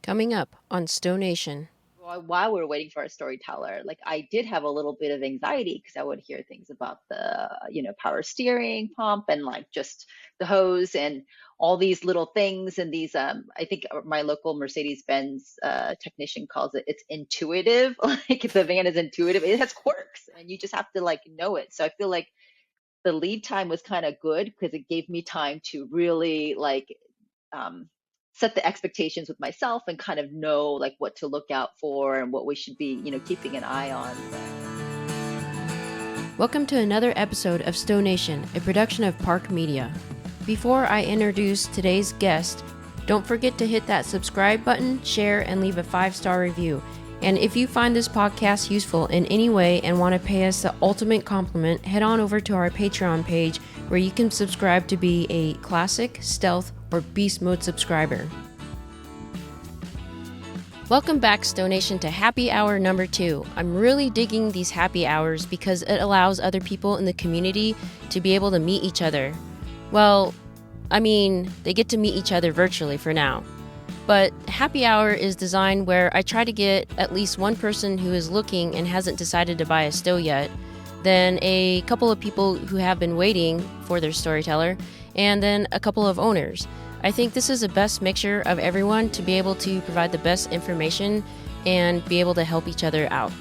Coming up on STO Nation. While we were waiting for our storyteller, like I did have a little bit of anxiety because I would hear things about the, power steering pump and like just the hose and all these little things and these, I think my local Mercedes-Benz technician calls it's intuitive. Like the van is intuitive. It has quirks and you just have to like know it. So I feel like the lead time was kind of good because it gave me time to really um, set the expectations with myself and kind of know like what to look out for and what we should be, keeping an eye on. Welcome to another episode of STO Nation, a production of Park Media. Before I introduce today's guest, don't forget to hit that subscribe button, share, and leave a 5-star review. And if you find this podcast useful in any way and want to pay us the ultimate compliment, head on over to our Patreon page where you can subscribe to be a classic, stealth, or beast mode subscriber. Welcome back, STO Nation, to Happy Hour number 2. I'm really digging these happy hours because it allows other people in the community to be able to meet each other. Well, I mean, they get to meet each other virtually for now. But Happy Hour is designed where I try to get at least one person who is looking and hasn't decided to buy a STO yet, then a couple of people who have been waiting for their storyteller, and then a couple of owners. I think this is the best mixture of everyone to be able to provide the best information and be able to help each other out.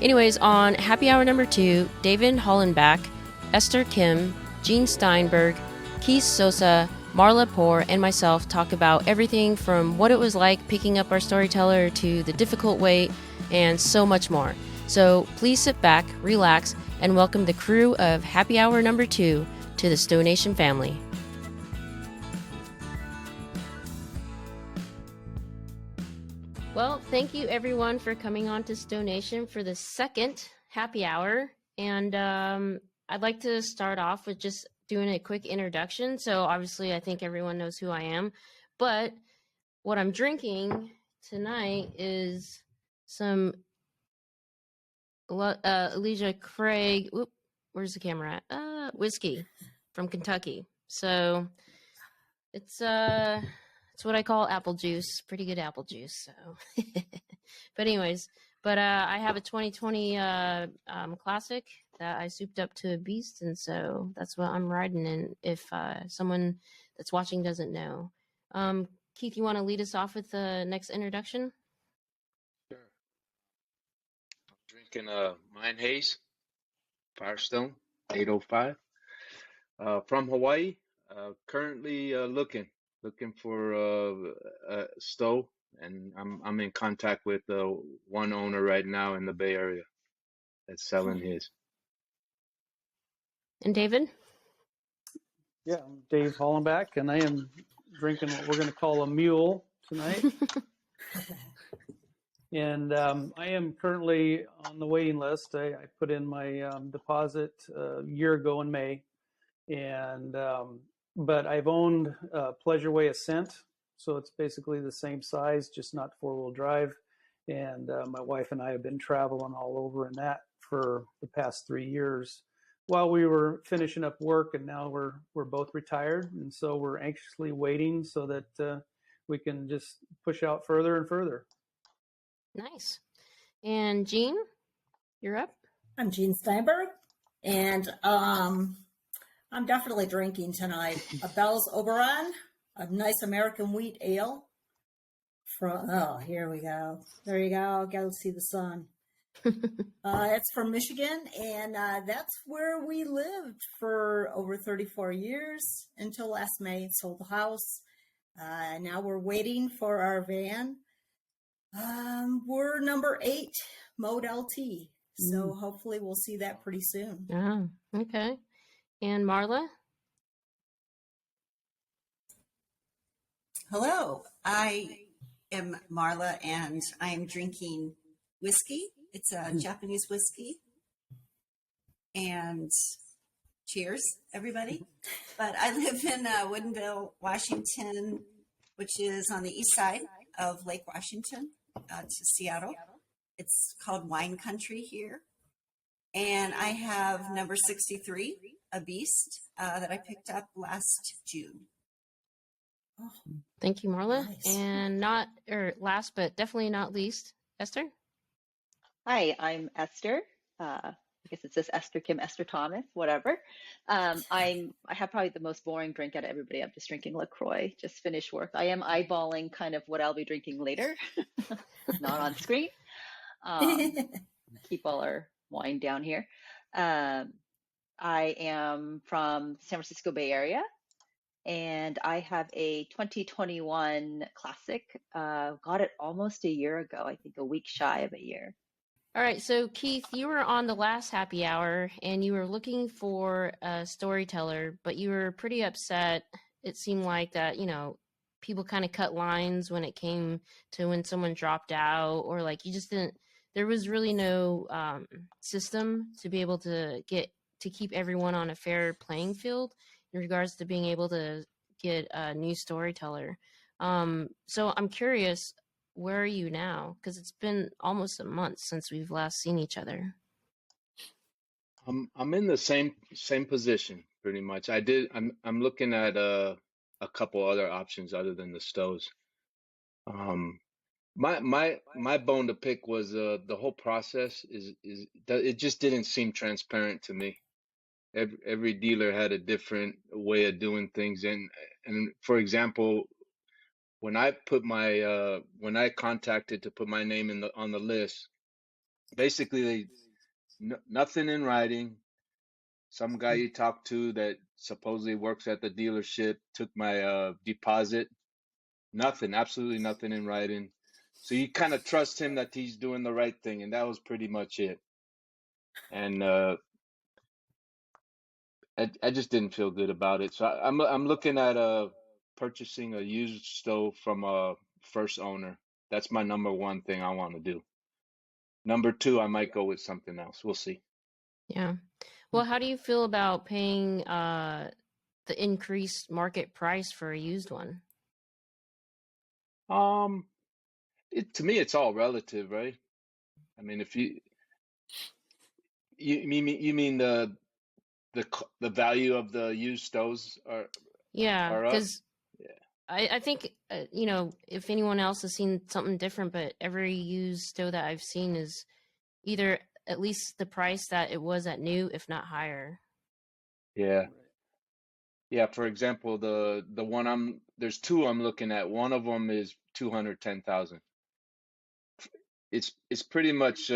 Anyways, on Happy Hour number 2, David Hollenback, Esther Kim, Jean Steinberg, Souza, Marla Poor, and myself talk about everything from what it was like picking up our storyteller to the difficult wait and so much more. So please sit back, relax, and welcome the crew of Happy Hour number 2 to the STO Nation family. Well, thank you everyone for coming on to STO Nation for the second Happy Hour. And I'd like to start off with just doing a quick introduction. So obviously I think everyone knows who I am, but what I'm drinking tonight is some Elijah Craig, where's the camera at? Whiskey from Kentucky. So it's what I call apple juice, pretty good apple juice. So, but anyways, I have a 2020 classic that I souped up to a beast, and so that's what I'm riding in. If someone that's watching doesn't know, Keith, you want to lead us off with the next introduction? Sure. I'm drinking Mine Haze Firestone 805 from Hawaii. Currently looking for a STO, and I'm in contact with one owner right now in the Bay Area that's selling his. And David? Yeah, I'm Dave Hollenback, and I am drinking what we're going to call a mule tonight. And I am currently on the waiting list. I put in my deposit a year ago in May, and but I've owned Pleasure Way Ascent, so it's basically the same size, just not 4-wheel drive. And my wife and I have been traveling all over in that for the past 3 years while we were finishing up work, and now we're both retired, and so we're anxiously waiting so that we can just push out further and further. Nice. And Jean, you're up. I'm Jean Steinberg, and I'm definitely drinking tonight a Bell's Oberon, a nice American wheat ale. Here we go. There you go. Got to see the sun. It's from Michigan, and that's where we lived for over 34 years until last May. Sold the house. Now we're waiting for our van. We're number 8 mode LT, so hopefully we'll see that pretty soon. Oh, okay. And Marla? Hello, I am Marla, and I am drinking whiskey. It's a Japanese whiskey. And cheers, everybody. But I live in Woodinville, Washington, which is on the east side of Lake Washington to Seattle. It's called wine country here. And I have number 63, a beast, that I picked up last June. Oh, Thank you, Marla. nice. And last but definitely not least, Esther. Hi, I'm Esther. I guess it says Esther Kim, Esther Thomas, whatever. I have probably the most boring drink out of everybody. I'm just drinking LaCroix. Just finished work. I am eyeballing kind of what I'll be drinking later, not on screen. Keep all our wine down here. I am from San Francisco Bay Area, and I have a 2021 Classic. Got it almost a year ago, I think a week shy of a year. All right, so Keith, you were on the last happy hour and you were looking for a storyteller, but you were pretty upset. It seemed like that, people kind of cut lines when it came to when someone dropped out, or like you just didn't, there was really no system to be able to keep everyone on a fair playing field in regards to being able to get a new storyteller. So I'm curious, where are you now? Because it's been almost a month since we've last seen each other. I'm in the same position pretty much. I'm looking at a couple other options other than the STOs. My bone to pick was the whole process is it just didn't seem transparent to me. Every dealer had a different way of doing things, and for example, when I when I contacted to put my name on the list, basically nothing in writing. Some guy you talked to that supposedly works at the dealership took my deposit. Nothing, absolutely nothing in writing. So you kind of trust him that he's doing the right thing, and that was pretty much it. And I just didn't feel good about it. So I'm looking at purchasing a used stove from a first owner. That's my number one thing I want to do. Number two, I might go with something else. We'll see. Yeah. Well, how do you feel about paying the increased market price for a used one? To me, it's all relative, right? I mean, if you mean the value of the used stoves Yeah, are up? because I think, if anyone else has seen something different, but every used stove that I've seen is either at least the price that it was at new, if not higher. Yeah. Yeah, for example, the one there's two I'm looking at. One of them is 210,000. It's pretty much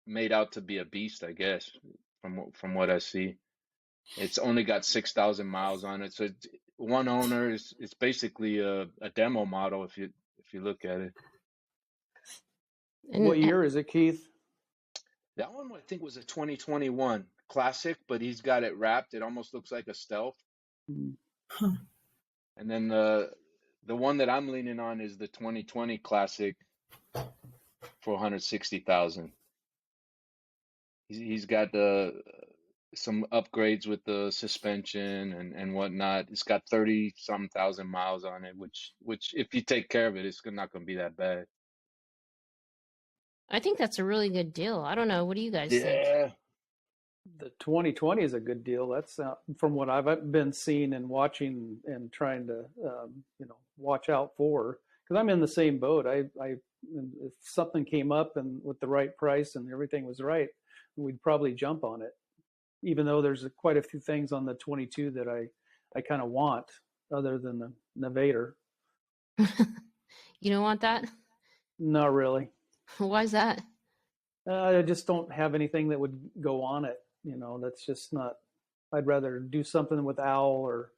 made out to be a beast, I guess, from what I see. It's only got 6,000 miles on it, so one owner it's basically a demo model if you look at it. And What year is it, Keith? That one I think was a 2021 Classic, but he's got it wrapped. It almost looks like a Stealth. Huh. And then the one that I'm leaning on is the 2020 Classic for 160,000. He's got some upgrades with the suspension and whatnot. It's got 30-some thousand miles on it, which if you take care of it, it's not going to be that bad. I think that's a really good deal. I don't know. What do you guys think? Yeah. The 2020 is a good deal. That's from what I've been seeing and watching and trying to, watch out for. Because I'm in the same boat. If something came up and with the right price and everything was right, we'd probably jump on it. Even though there's quite a few things on the 22 that I kind of want, other than the Invader. You don't want that? Not really. Why is that? I just don't have anything that would go on it. That's just not. I'd rather do something with Owl or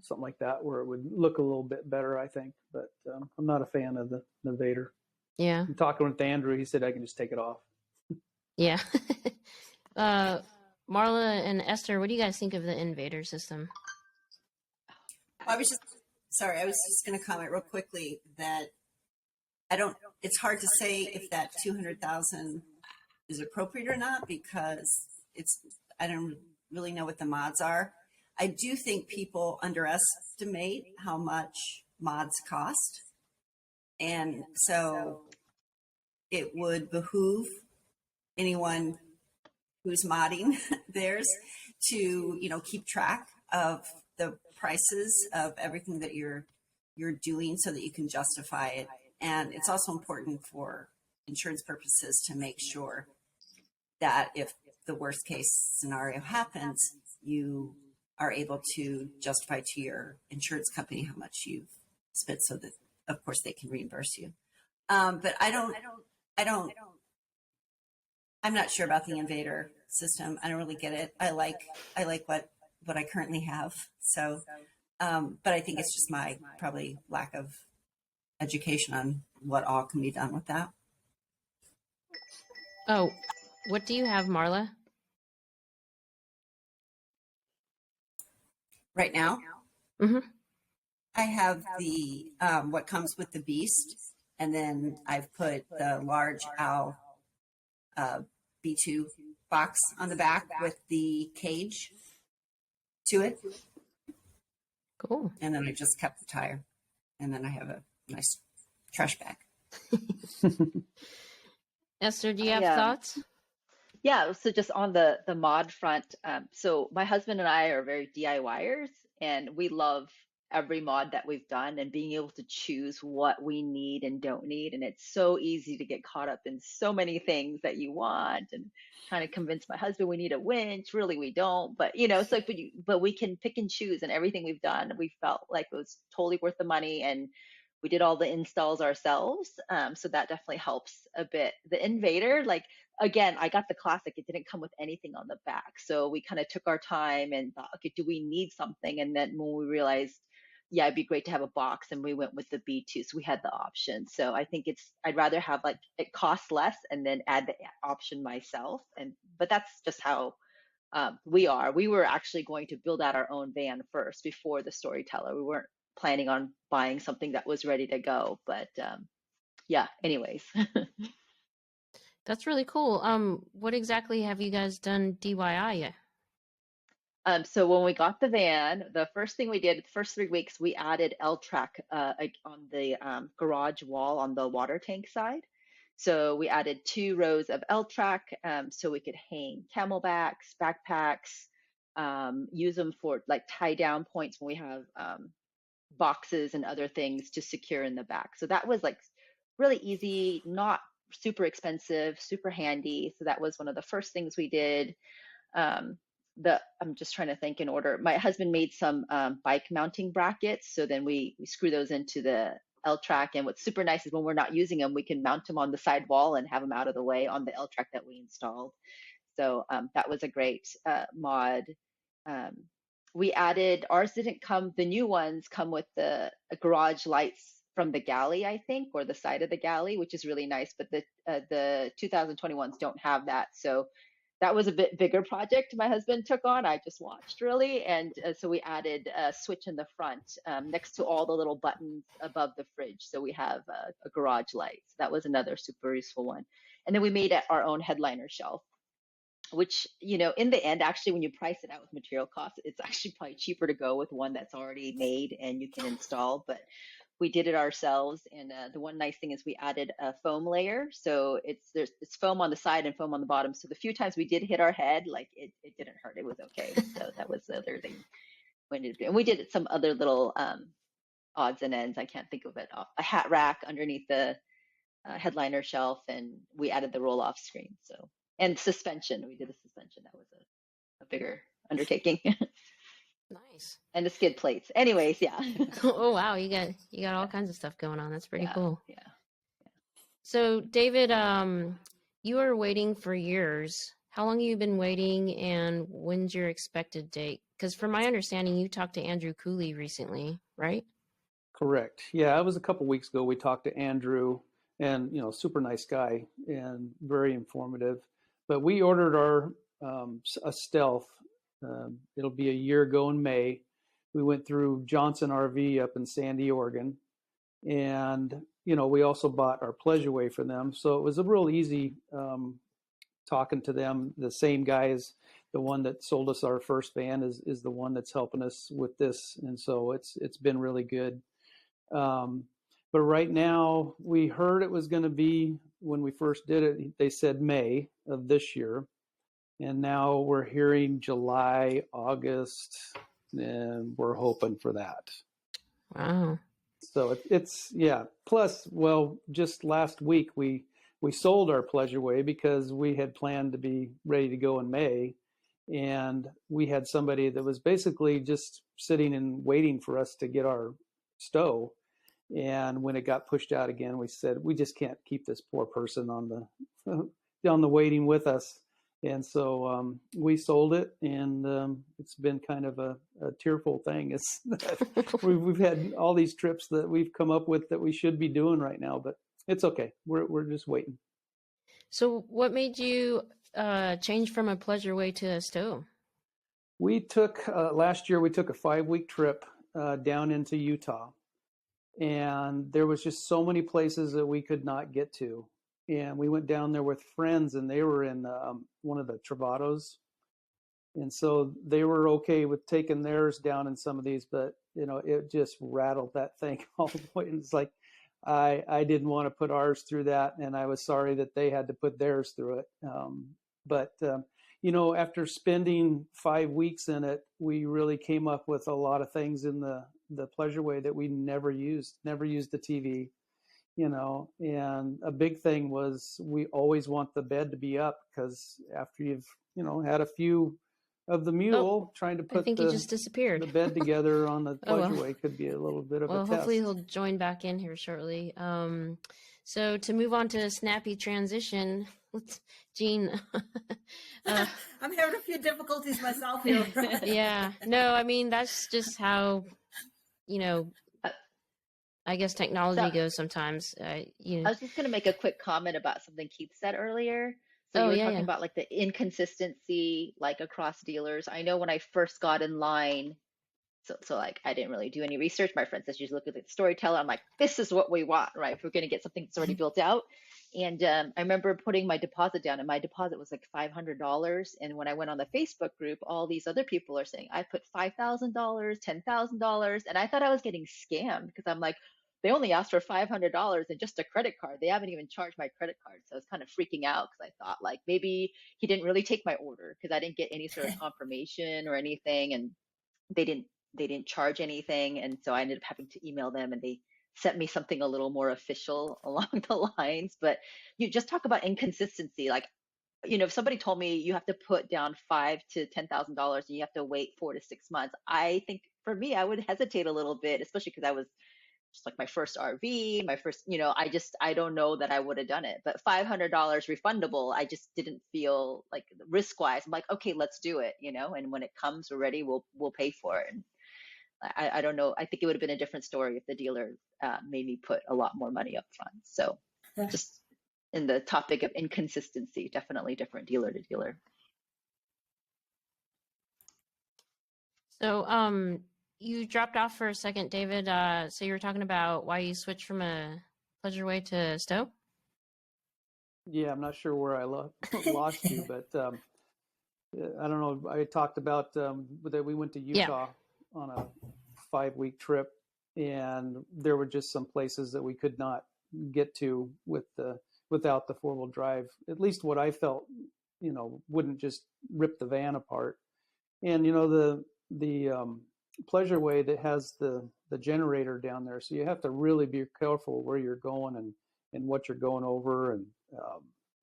something like that where it would look a little bit better, I think. But I'm not a fan of the Invader. Yeah. I'm talking with Andrew. He said I can just take it off. Yeah. Marla and Esther, what do you guys think of the Invader system? I was just going to comment real quickly that it's hard to say if that 200,000 is appropriate or not, because I don't really know what the mods are. I do think people underestimate how much mods cost. And so it would behoove anyone who's modding theirs to, keep track of the prices of everything that you're doing so that you can justify it. And it's also important for insurance purposes to make sure that if the worst case scenario happens, you are able to justify to your insurance company how much you've spent so that, of course, they can reimburse you. But I'm not sure about the Invader system. I don't really get it. I like what I currently have. So, but I think it's just my probably lack of education on what all can be done with that. Oh, what do you have, Marla? Right now, Mm-hmm. I have the what comes with the Beast, and then I've put the large owl B2 box on the back with the cage to it, Cool. and then I just kept the tire, and then I have a nice trash bag. Esther, do you have Yeah. thoughts? Yeah, so just on the mod front, so my husband and I are very DIYers, and we love every mod that we've done and being able to choose what we need and don't need. And it's so easy to get caught up in so many things that you want, and trying to convince my husband we need a winch. Really, we don't, but it's like, but we can pick and choose, and everything we've done, we felt like it was totally worth the money, and we did all the installs ourselves. So that definitely helps a bit. The Invader, like, again, I got the classic. It didn't come with anything on the back. So we kind of took our time and thought, okay, do we need something? And then when we realized, yeah, it'd be great to have a box, and we went with the B2. So we had the option. So I think I'd rather have, like, it costs less and then add the option myself. But that's just how we are. We were actually going to build out our own van first before the storyteller. We weren't planning on buying something that was ready to go. But yeah, anyways. That's really cool. What exactly have you guys done DIY yet? So when we got the van, the first thing we did, the first 3 weeks, we added L-track on the garage wall on the water tank side. So we added 2 rows of L-track so we could hang camelbacks, backpacks, use them for, like, tie down points when we have boxes and other things to secure in the back. So that was, like, really easy, not super expensive, super handy. So that was one of the first things we did. I'm just trying to think in order. My husband made some bike mounting brackets. So then we screw those into the L-track. And what's super nice is when we're not using them, we can mount them on the side wall and have them out of the way on the L-track that we installed. So that was a great mod. We added, ours didn't come, the new ones come with the garage lights from the galley, I think, or the side of the galley, which is really nice. But the 2021s don't have that. So that was a bit bigger project my husband took on. I just watched, really. And so we added a switch in the front next to all the little buttons above the fridge. So we have a garage light. So that was another super useful one. And then we made our own headliner shelf, which, in the end, actually, when you price it out with material costs, it's actually probably cheaper to go with one that's already made and you can install. But we did it ourselves, and the one nice thing is we added a foam layer. So it's foam on the side and foam on the bottom. So the few times we did hit our head, like, it didn't hurt. It was okay. So that was the other thing we did. And we did some other little odds and ends. I can't think of it. A hat rack underneath the headliner shelf, and we added the roll-off screen. So, and suspension. We did a suspension. That was a bigger undertaking. Nice. And the skid plates. Anyways, yeah. Oh wow, you got all kinds of stuff going on. That's pretty cool. Yeah. So David, you were waiting for years. How long have you been waiting, and when's your expected date? Because from my understanding, you talked to Andrew Cooley recently, right? Correct. Yeah, it was a couple weeks ago. We talked to Andrew, and super nice guy and very informative. But we ordered our a Stealth. It'll be a year ago in May. We went through Johnson RV up in Sandy, Oregon, and we also bought our Pleasureway for them. So it was a real easy talking to them. The same guy as the one that sold us our first van is the one that's helping us with this, and so it's been really good. But right now, we heard it was going to be, when we first did it, they said May of this year. And now we're hearing July, August, and we're hoping for that. Wow. So it's yeah. Plus, well, just last week we sold our Pleasure Way because we had planned to be ready to go in May, and we had somebody that was basically just sitting and waiting for us to get our STO. And when it got pushed out again, we said we just can't keep this poor person on the waiting with us. And so we sold it, and it's been kind of a tearful thing. It's we've had all these trips that we've come up with that we should be doing right now, but it's okay. We're just waiting. So what made you change from a Pleasure Way to a STO? We took last year. We took a 5-week trip down into Utah, and there was just so many places that we could not get to. And we went down there with friends, and they were in one of the Travados. And so they were okay with taking theirs down in some of these, but, it just rattled that thing all the way. And it's like, I didn't want to put ours through that, and I was sorry that they had to put theirs through it. But after spending 5 weeks in it, we really came up with a lot of things in the Pleasure Way that we never used the TV. And a big thing was we always want the bed to be up, because after you've, had a few of the mule, trying to I put think he just disappeared. the bed together on the Oh, Pleasure well. Way could be a little bit of Well, a test. hopefully he'll join back in here shortly. So to move on to a snappy transition, Jean. I'm having a few difficulties myself here. Yeah, no, I mean, that's just how, I guess technology So- goes sometimes. I was just going to make a quick comment about something Keith said earlier. So Oh, you were yeah, talking yeah. about like the inconsistency, like across dealers. I know when I first got in line, so like I didn't really do any research. My friend says, you just look at the storyteller. I'm like, this is what we want, right? If we're going to get something that's already built out. And I remember putting my deposit down, and my deposit was like $500. And when I went on the Facebook group, all these other people are saying, I put $5,000, $10,000. And I thought I was getting scammed, because I'm like, they only asked for $500 and just a credit card. They haven't even charged my credit card. So I was kind of freaking out, because I thought like maybe he didn't really take my order, because I didn't get any sort of confirmation or anything. And they didn't charge anything. And so I ended up having to email them, and they sent me something a little more official along the lines. But you just talk about inconsistency. Like, if somebody told me you have to put down $5,000 to $10,000 and you have to wait 4 to 6 months, I think for me, I would hesitate a little bit, especially because I was just like my first RV, my first, I don't know that I would have done it. But $500 refundable, I just didn't feel like risk wise. I'm like, okay, let's do it, and when it comes, we're ready, we'll pay for it. And I don't know. I think it would have been a different story if the dealer made me put a lot more money up front. So just in the topic of inconsistency, definitely different dealer to dealer. So you dropped off for a second, David. So you were talking about why you switched from a Pleasure Way to STO? Yeah, I'm not sure where I lost you, but I don't know. I talked about that we went to Utah on a 5-week trip, and there were just some places that we could not get to without the 4-wheel drive. At least what I felt, wouldn't just rip the van apart. And the Pleasure Way that has the generator down there, so you have to really be careful where you're going and what you're going over. And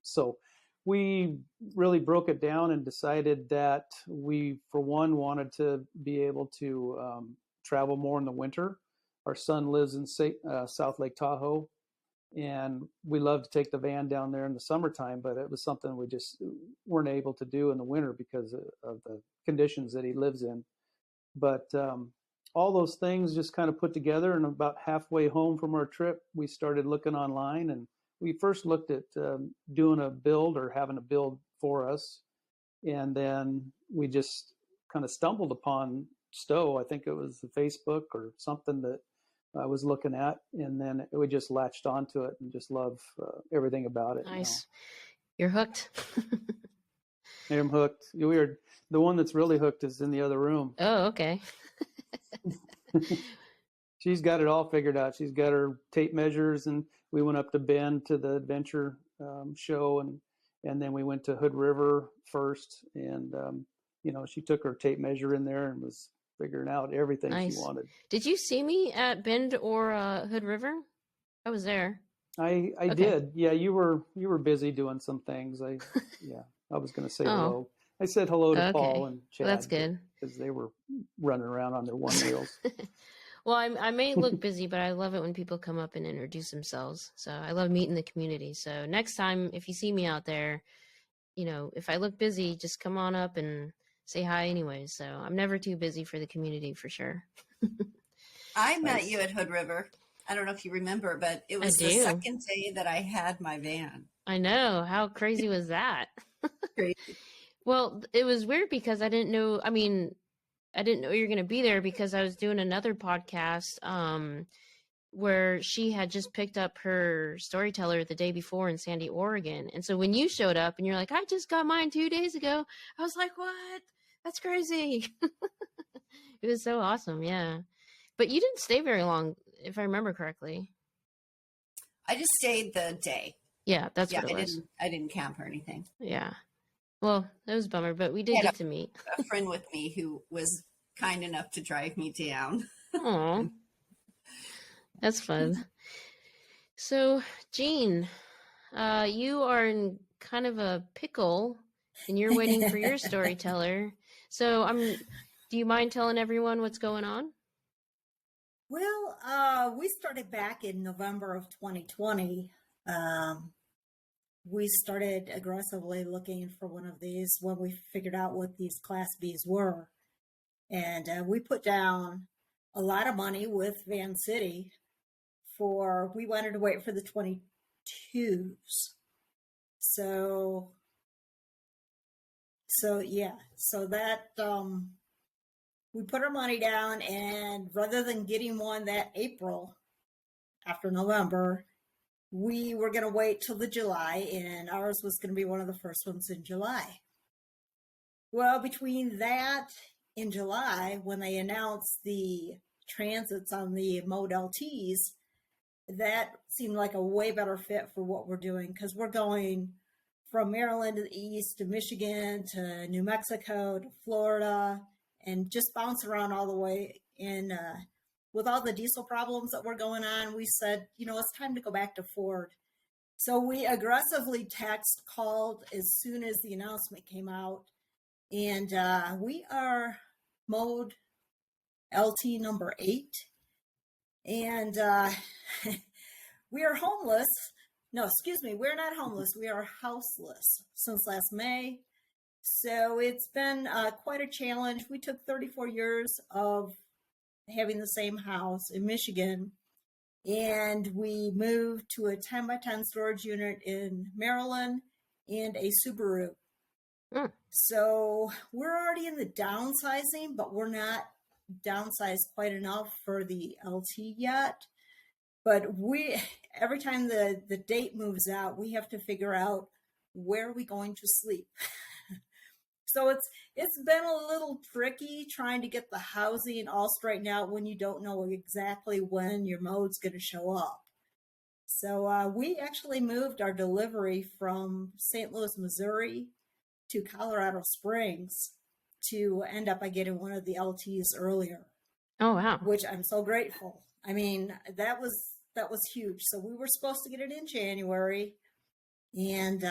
so we really broke it down and decided that we, for one, wanted to be able to travel more in the winter. Our son lives in South Lake Tahoe, and we love to take the van down there in the summertime, but it was something we just weren't able to do in the winter because of the conditions that he lives in. But all those things just kind of put together, and about halfway home from our trip, we started looking online, and we first looked at doing a build or having a build for us. And then we just kind of stumbled upon STO. I think it was Facebook or something that I was looking at, and then we just latched onto it and just love everything about it. Nice. You're hooked. I'm hooked. The one that's really hooked is in the other room. Oh, okay. She's got it all figured out. She's got her tape measures, and we went up to Bend to the adventure show, and then we went to Hood River first, and she took her tape measure in there and was figuring out everything she Nice. wanted. Did you see me at Bend or Hood River? I was there. I Okay. did. Yeah, you were busy doing some things. I was going to say hello. I said hello to Paul and Chad. Well, that's good. Because they were running around on their one wheels. Well, I may look busy, but I love it when people come up and introduce themselves. So I love meeting the community. So next time, if you see me out there, if I look busy, just come on up and say hi anyway. So I'm never too busy for the community for sure. I met you at Hood River. I don't know if you remember, but it was the second day that I had my van. I know. How crazy was that? Crazy. Well, it was weird because I didn't know. I mean, I didn't know you were going to be there because I was doing another podcast where she had just picked up her storyteller the day before in Sandy, Oregon. And so when you showed up and you're like, I just got mine 2 days ago, I was like, what? That's crazy. It was so awesome. Yeah. But you didn't stay very long, if I remember correctly. I just stayed the day. Yeah, that's what it was. I didn't camp or anything. Yeah. Well, that was a bummer, but we did get to meet. A friend with me who was kind enough to drive me down. Aw. That's fun. So, Jean, you are in kind of a pickle and you're waiting for your storyteller. So do you mind telling everyone what's going on? Well, we started back in November of 2020. We started aggressively looking for one of these when we figured out what these Class Bs were. And we put down a lot of money with Van City we wanted to wait for the 22s. So that we put our money down, and rather than getting one that April after November, we were going to wait till the July, and ours was going to be one of the first ones in July. Well, between that in July, when they announced the transits on the Mode LTs, that seemed like a way better fit for what we're doing, because we're going from Maryland to the east to Michigan to New Mexico to Florida and just bounce around all the way. And with all the diesel problems that were going on, we said, it's time to go back to Ford. So we aggressively called as soon as the announcement came out. And we are Mode LT number 8. And we are homeless. No, excuse me. We're not homeless. We are houseless since last May. So it's been quite a challenge. We took 34 years of having the same house in Michigan, and we moved to a 10 by 10 storage unit in Maryland and a Subaru. So we're already in the downsizing, but we're not downsized quite enough for the LT yet. But every time the date moves out, we have to figure out where are we going to sleep. So it's been a little tricky trying to get the housing all straightened out when you don't know exactly when your mode's going to show up. So we actually moved our delivery from St. Louis, Missouri to Colorado Springs to end up by getting one of the LTs earlier. Oh, wow. Which I'm so grateful. I mean, that was huge. So we were supposed to get it in January, and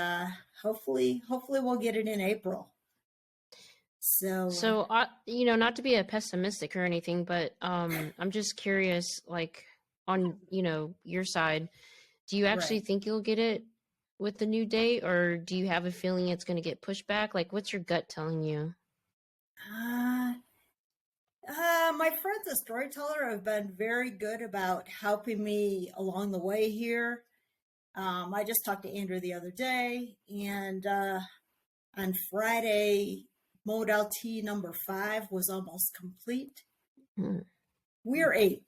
hopefully we'll get it in April. So not to be a pessimistic or anything, but I'm just curious, like on, your side, do you actually think you'll get it with the new date, or do you have a feeling it's going to get pushed back? Like, what's your gut telling you? My friends at Storyteller have been very good about helping me along the way here. I just talked to Andrew the other day, and on Friday, Mode LT number 5 was almost complete. We're 8.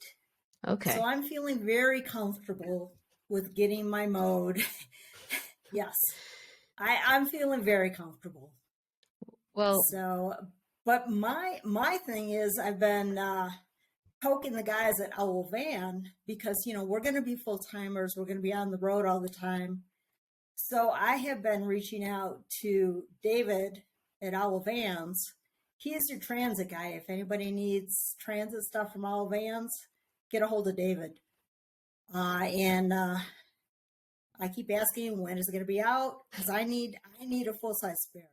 Okay. So I'm feeling very comfortable with getting my mode. Yes, I'm feeling very comfortable. Well, but my thing is I've been poking the guys at Owl Van because, we're going to be full-timers. We're going to be on the road all the time. So I have been reaching out to David at Owl Vans. he is your transit guy. If anybody needs transit stuff from all vans, get a hold of David. And I keep asking, when is it going to be out? Because I need a full size spare.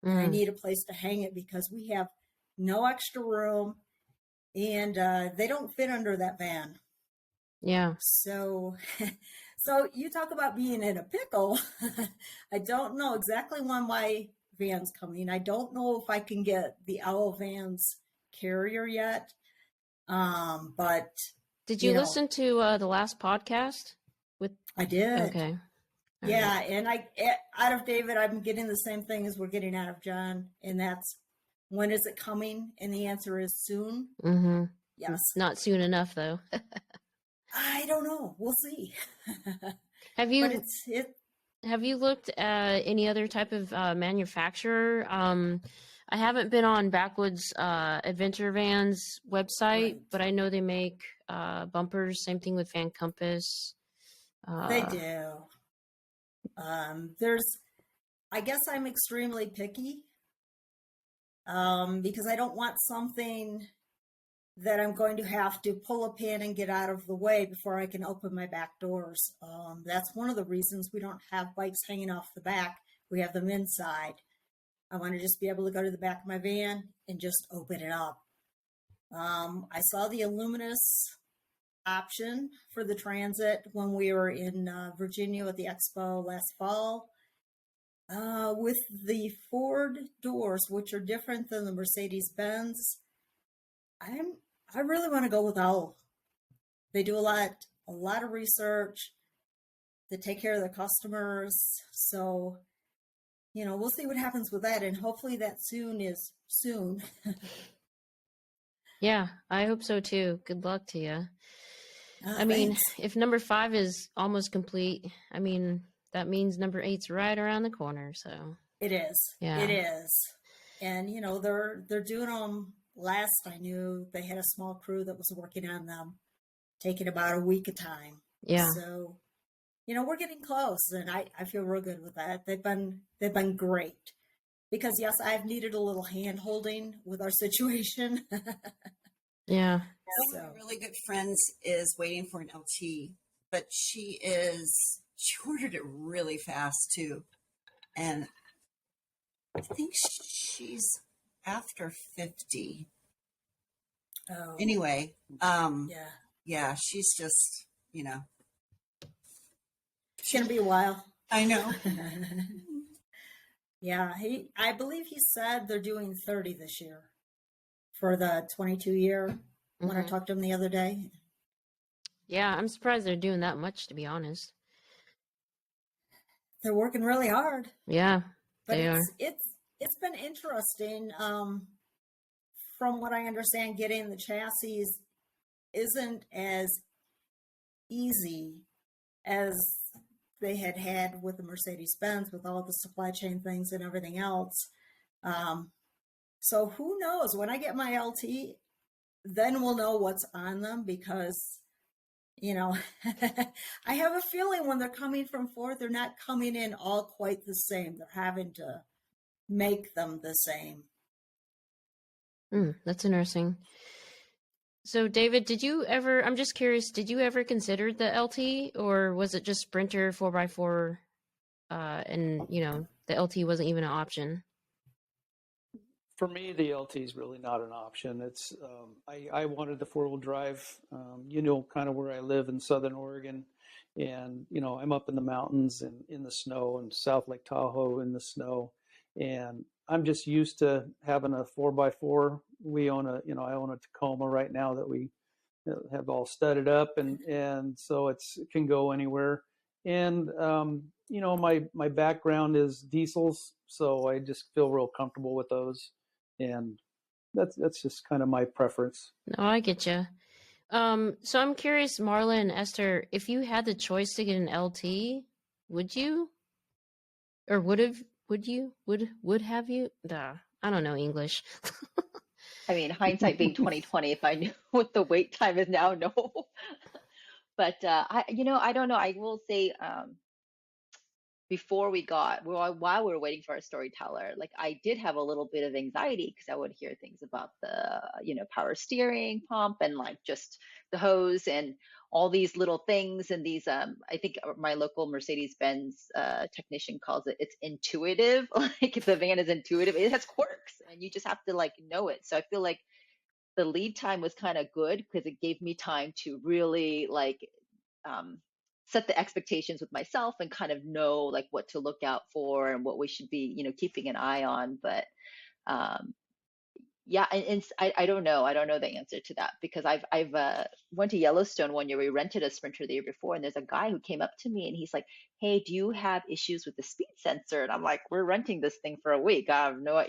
And I need a place to hang it because we have no extra room, and they don't fit under that van. Yeah. So you talk about being in a pickle. I don't know exactly when my van's coming. I don't know if I can get the Owl Vans carrier yet. But did you listen to the last podcast? I did. Okay. Yeah, and out of David, I'm getting the same thing as we're getting out of John, and that's, when is it coming? And the answer is soon. Mm-hmm. Yes. Not soon enough, though. I don't know. We'll see. Have you But have you looked at any other type of manufacturer? I haven't been on Backwoods Adventure Vans website, Right. but I know they make bumpers. Same thing with Van Compass. They do. I guess I'm extremely picky because I don't want something that I'm going to have to pull a pin and get out of the way before I can open my back doors. That's one of the reasons we don't have bikes hanging off the back. We have them inside. I want to just be able to go to the back of my van and just open it up. I saw the Illuminous option for the Transit when we were in Virginia at the expo last fall. With the Ford doors, which are different than the Mercedes-Benz, I really want to go with Owl. They do a lot of research. They take care of their customers. So, we'll see what happens with that, and hopefully that soon is soon. Yeah, I hope so too. Good luck to you. Thanks. If number 5 is almost complete, that means number 8's right around the corner. So it is. Yeah. It is. And they're doing them. Last I knew, they had a small crew that was working on them, taking about a week of time. Yeah. So, we're getting close, and I feel real good with that. They've been great. Because yes, I've needed a little hand holding with our situation. Yeah. One of my really good friends is waiting for an LT, but she ordered it really fast too. And I think she's after 50. Oh. Anyway, yeah, she's just, it's going to be a while. I know. Yeah, I believe he said they're doing 30 this year for the 22 year when I talked to him the other day. Yeah, I'm surprised they're doing that much, to be honest. They're working really hard. Yeah, but they are. It's been interesting. From what I understand, getting the chassis isn't as easy as they had with the Mercedes-Benz, with all the supply chain things and everything else. So who knows? When I get my LT, then we'll know what's on them, because, I have a feeling when they're coming from Ford, they're not coming in all quite the same. They're having to make them the same. That's interesting. So, David, I'm just curious, did you ever consider the LT, or was it just Sprinter 4x4, and, the LT wasn't even an option? For me, the LT is really not an option. It's I wanted the 4-wheel drive, kind of where I live in Southern Oregon, and, I'm up in the mountains and in the snow, and South Lake Tahoe in the snow. And I'm just used to having a 4x4. I own a Tacoma right now that we have all studded up, and so it can go anywhere. And my background is diesels, so I just feel real comfortable with those, and that's just kind of my preference. No, I get you. So I'm curious, Marla and Esther, if you had the choice to get an LT, would you, or would have you? I don't know English. Hindsight being 2020, if I knew what the wait time is now, no. But I don't know. I will say, before we got, while we were waiting for our storyteller, like I did have a little bit of anxiety because I would hear things about the, power steering pump and like just the hose and all these little things and these, I think my local Mercedes-Benz technician calls it's intuitive. Like the van is intuitive. It has quirks and you just have to like know it. So I feel like the lead time was kind of good because it gave me time to really like set the expectations with myself and kind of know like what to look out for and what we should be, keeping an eye on. But um, yeah, and I don't know. I don't know the answer to that because I've went to Yellowstone one year. We rented a Sprinter the year before, and there's a guy who came up to me and he's like, "Hey, do you have issues with the speed sensor?" And I'm like, "We're renting this thing for a week. I have no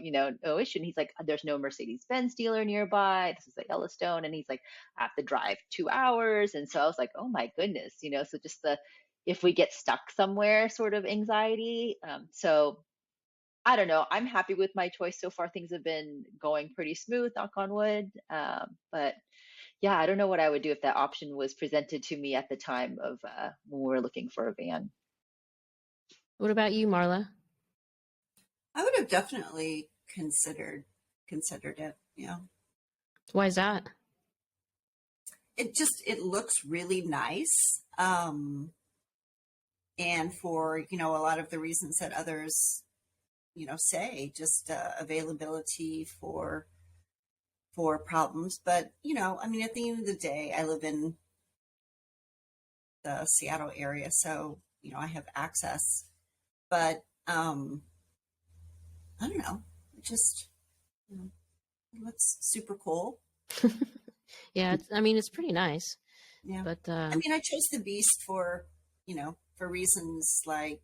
issue." And he's like, "There's no Mercedes-Benz dealer nearby. This is at Yellowstone." And he's like, "I have to drive 2 hours." And so I was like, "Oh my goodness. So just the if we get stuck somewhere sort of anxiety. So I don't know. I'm happy with my choice so far. Things have been going pretty smooth, knock on wood. But yeah, I don't know what I would do if that option was presented to me at the time of when we were looking for a van. What about you, Marla? I would have definitely considered it. Yeah. Why is that? It looks really nice. And for, a lot of the reasons that others, say, just availability for problems. But, at the end of the day, I live in the Seattle area, so, I have access. But I don't know, it looks super cool. Yeah, it's pretty nice. Yeah. But I chose the Beast for, for reasons like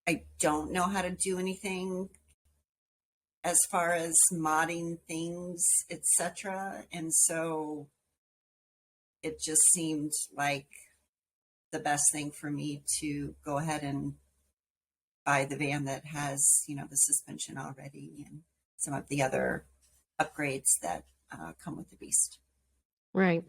I don't know how to do anything as far as modding things, etc. And so it just seemed like the best thing for me to go ahead and buy the van that has, the suspension already and some of the other upgrades that come with the Beast. right.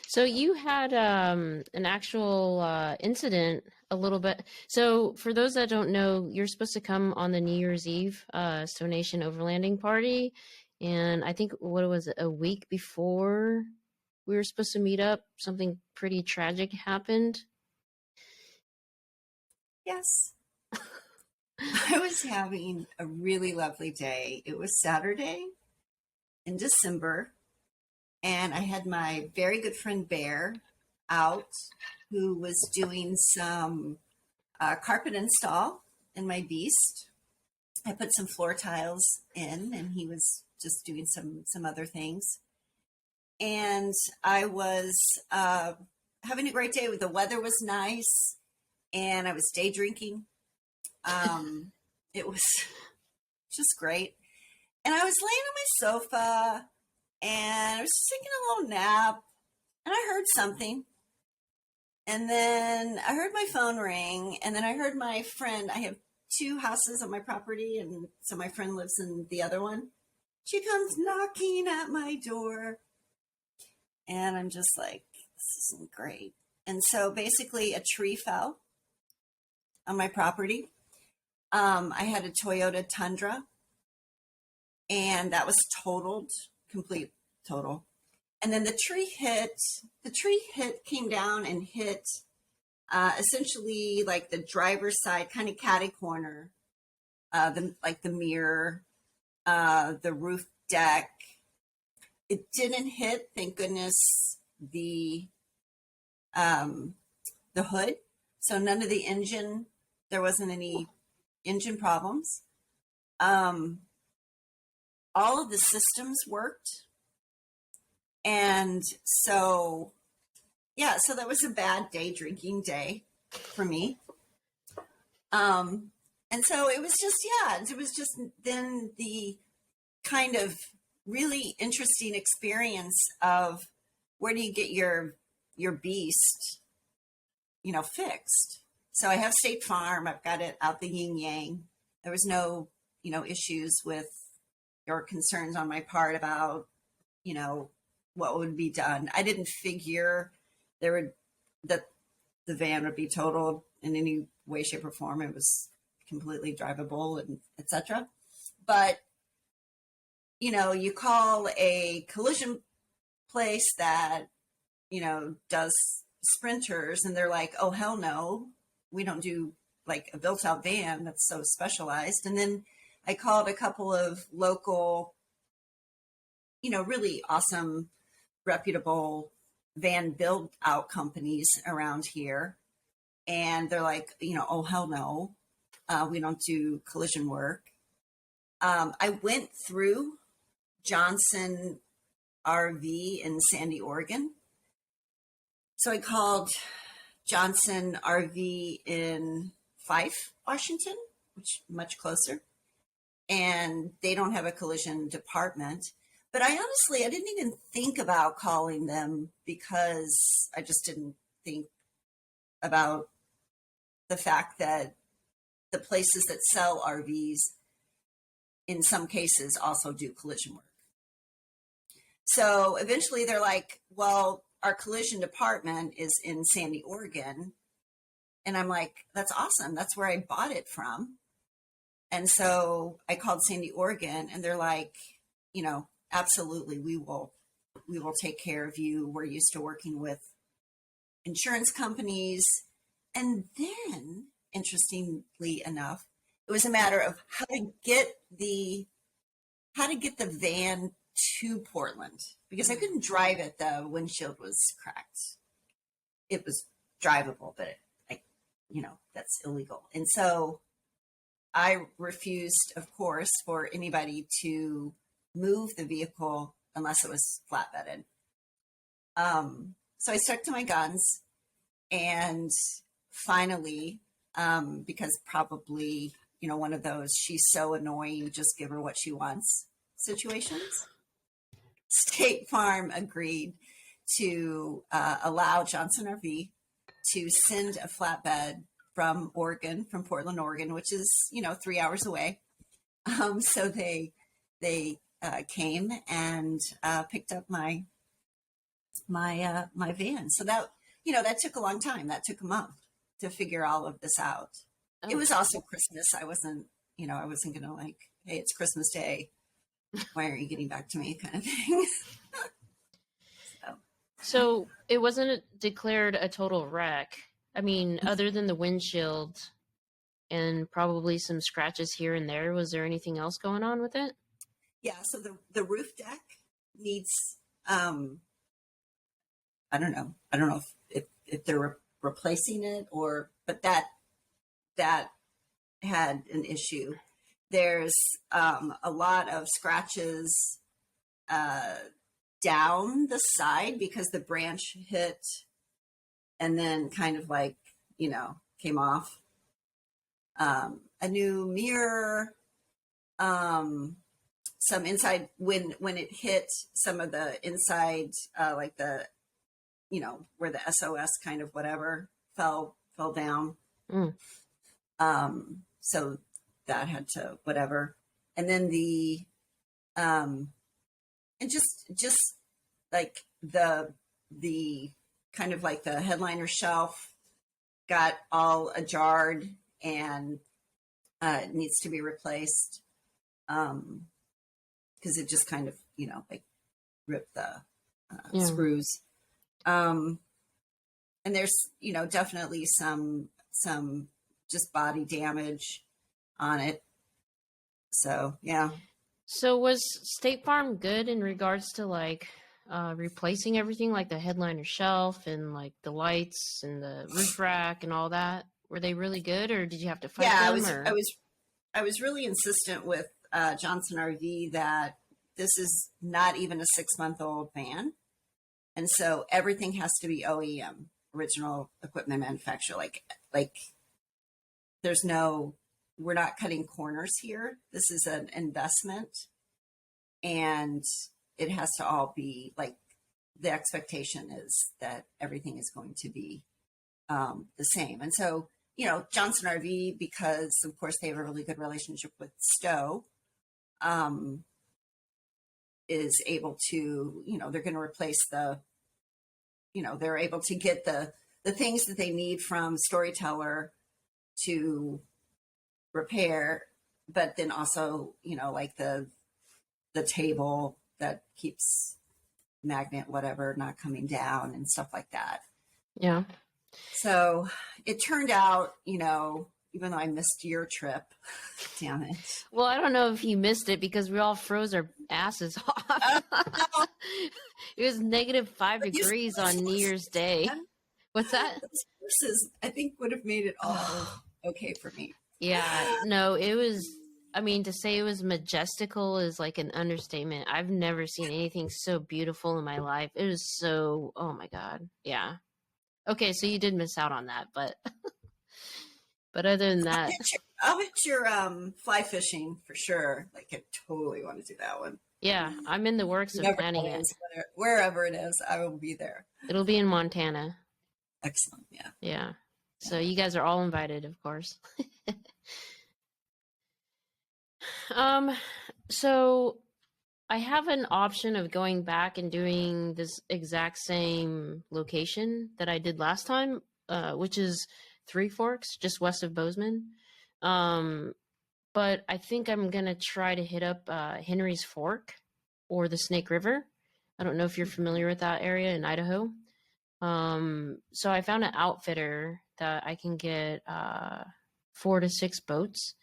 So you had an actual incident a little bit. So for those that don't know, you're supposed to come on the New Year's Eve STO Nation overlanding party. And I think, what was it, a week before we were supposed to meet up, something pretty tragic happened. Yes. I was having a really lovely day. It was Saturday in December. And I had my very good friend Bear out who was doing some carpet install in my Beast. I put some floor tiles in and he was just doing some other things. And I was having a great day. The weather was nice and I was day drinking. It was just great. And I was laying on my sofa and I was just taking a little nap and I heard something. And then I heard my phone ring and then I heard my friend. I have 2 houses on my property and so my friend lives in the other one. She comes knocking at my door and I'm just like, this isn't great. And so basically a tree fell on my property. I had a Toyota Tundra and that was totaled, complete total. And then the tree hit, came down and hit essentially like the driver's side, kind of catty corner, the mirror, the roof deck. It didn't hit, thank goodness, the hood. So none of the engine, there wasn't any engine problems. All of the systems worked. And so, yeah, so that was a bad day drinking day for me. And so it was just then the kind of really interesting experience of where do you get your Beast, fixed. So I have State Farm. I've got it out the yin yang. There was no, issues with or concerns on my part about, what would be done. I didn't figure that the van would be totaled in any way, shape, or form. It was completely drivable and etc. But, you know, you call a collision place that, you know, does sprinters, and they're like, oh, hell no, we don't do like a built out van that's so specialized. And then I called a couple of local, you know, really awesome, reputable van build out companies around here. And they're like, you know, oh, hell no, we don't do collision work. I went through Johnson RV in Sandy, Oregon. So I called Johnson RV in Fife, Washington, which is much closer. And they don't have a collision department. But I didn't even think about calling them because I just didn't think about the fact that the places that sell RVs in some cases also do collision work. So eventually they're like, well, our collision department is in Sandy, Oregon. And I'm like, that's awesome. That's where I bought it from. And so I called Sandy, Oregon, and they're like, you know, absolutely, we will take care of you. We're used to working with insurance companies. And then, interestingly enough, it was a matter of how to get the van to Portland, because I couldn't drive it. The windshield was cracked. It was drivable, but that's illegal. And so I refused, of course, for anybody to move the vehicle unless it was flatbedded. So I stuck to my guns, and finally, because probably, you know, one of those she's so annoying, just give her what she wants situations, State Farm agreed to allow Johnson RV to send a flatbed from Portland, Oregon, which is, 3 hours away. So they came and picked up my van. So that took a long time. That took a month to figure all of this out. Oh. It was also Christmas. I wasn't going to like, hey, it's Christmas Day. Why aren't you getting back to me, kind of thing. So it wasn't declared a total wreck. I mean, other than the windshield and probably some scratches here and there, was there anything else going on with it? Yeah. So the roof deck needs, I don't know if they're replacing it but that had an issue. There's a lot of scratches down the side because the branch hit and then kind of like, came off. A new mirror, some inside when it hit some of the inside, like the, where the SOS kind of whatever fell down. Mm. So that had to whatever. And then and just like the kind of like the headliner shelf got all ajarred and it needs to be replaced because it just kind of like ripped the screws. And there's definitely some just body damage on it. So yeah. So was State Farm good in regards to like replacing everything, like the headliner shelf and like the lights and the roof rack and all that? Were they really good, or did you have to fight them? I was really insistent with Johnson RV that this is not even a 6-month-old van, and so everything has to be OEM, original equipment manufacturer. Like we're not cutting corners here. This is an investment, and it has to all be like, the expectation is that everything is going to be the same. And so, Johnson RV, because of course they have a really good relationship with STO, is able to, they're going to replace they're able to get the things that they need from Storyteller to repair, but then also, like the table that keeps magnet, whatever, not coming down and stuff like that. Yeah. So it turned out, even though I missed your trip, damn it. Well, I don't know if you missed it because we all froze our asses off. No, It was -5 degrees on New Year's Day. What's that? those horses, I think, would have made it all okay for me. Yeah, no, it was, I mean, to say it was majestical is like an understatement. I've never seen anything so beautiful in my life. It was so, oh my God. Yeah. Okay, so you did miss out on that, but other than that, I'll hit your fly fishing for sure. Like, I totally want to do that one. yeah, I'm in the works of Whenever planning it it. is, wherever it is, I will be there. It'll be in Montana. Excellent. Yeah. Yeah. So you guys are all invited, of course. So I have an option of going back and doing this exact same location that I did last time, which is Three Forks, just west of Bozeman. But I think I'm gonna try to hit up Henry's Fork or the Snake River. I don't know if you're familiar with that area in Idaho. So I found an outfitter that I can get 4 to 6 boats.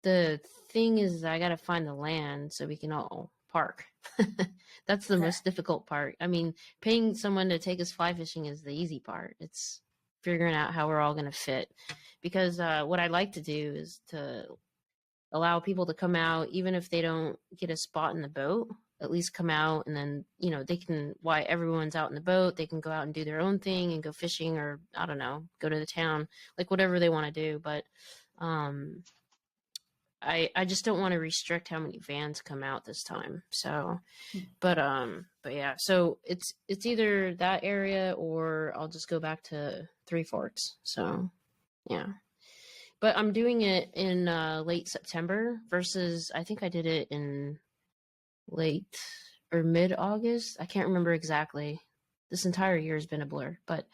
The thing is, I gotta find the land so we can all park. That's the most difficult part. I mean, paying someone to take us fly fishing is the easy part. It's figuring out how we're all gonna fit. Because what I like to do is to allow people to come out, even if they don't get a spot in the boat, at least come out and then, they can, while everyone's out in the boat, they can go out and do their own thing and go fishing or, I don't know, go to the town, like whatever they want to do. But I just don't want to restrict how many vans come out this time. So, but yeah, so it's either that area or I'll just go back to Three Forks. So, yeah. But I'm doing it in late September versus I think I did it in late or mid-August. I can't remember exactly. This entire year has been a blur, but